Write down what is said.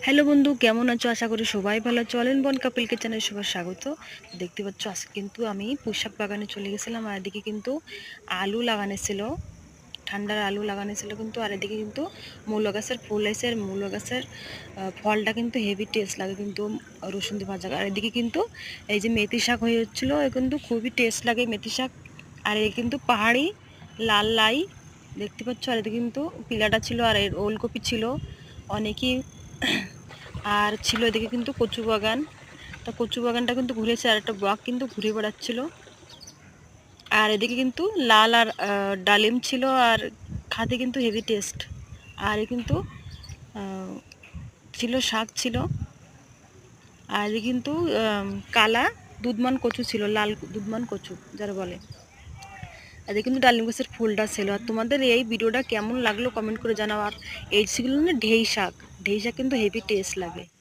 Hello বন্ধু, কেমন আছো? আশা করি সবাই ভালো আছো। অল ইন ওয়ান কাপল কিচেনে সবার স্বাগত। দেখতে পাচ্ছ আজকে কিন্তু আমি পুঁইশাক বাগানে চলে গেছিলাম, আর এদিকে কিন্তু আলু লাগানো ছিল, ঠান্ডার আলু লাগানো ছিল কিন্তু। আর এদিকে কিন্তু মূলো গাছের ফুল এসে, আর মূলো গাছের ফলটা কিন্তু হেভি টেস্ট লাগে কিন্তু রসুন দিয়ে ভাজা। আর এদিকে কিন্তু এই যে মেথি শাক হয়ে হচ্ছিলো, এ কিন্তু খুবই টেস্ট লাগে মেথি শাক। আর এই কিন্তু পাহাড়ি লাল লাই দেখতে পাচ্ছ। আর এদিকে কিন্তু পিলাটা ছিল, আর এর ওলকপি ছিল অনেকই। আর ছিল এদিকে কিন্তু কচু বাগান। তা কচু বাগানটা কিন্তু ঘুরেছে, আর একটা বক কিন্তু ঘুরে বেড়াচ্ছিল। আর এদিকে কিন্তু লাল আর ডালিম ছিল, আর খাতে কিন্তু হেভি টেস্ট। আর এ কিন্তু আহ, ছিল শাক ছিল। আর এদিকে কিন্তু কালা দুধমান কচু ছিল, লাল দুধমান কচু যারা বলে। আর এদিকে কিন্তু ডালিম গাছের ফুলটা ছিল। আর তোমাদের এই ভিডিওটা কেমন লাগলো কমেন্ট করে জানাও। আর এই ছিল না ঢেই শাক, ঢেই শাক কিন্তু হেভি টেস্ট লাগে।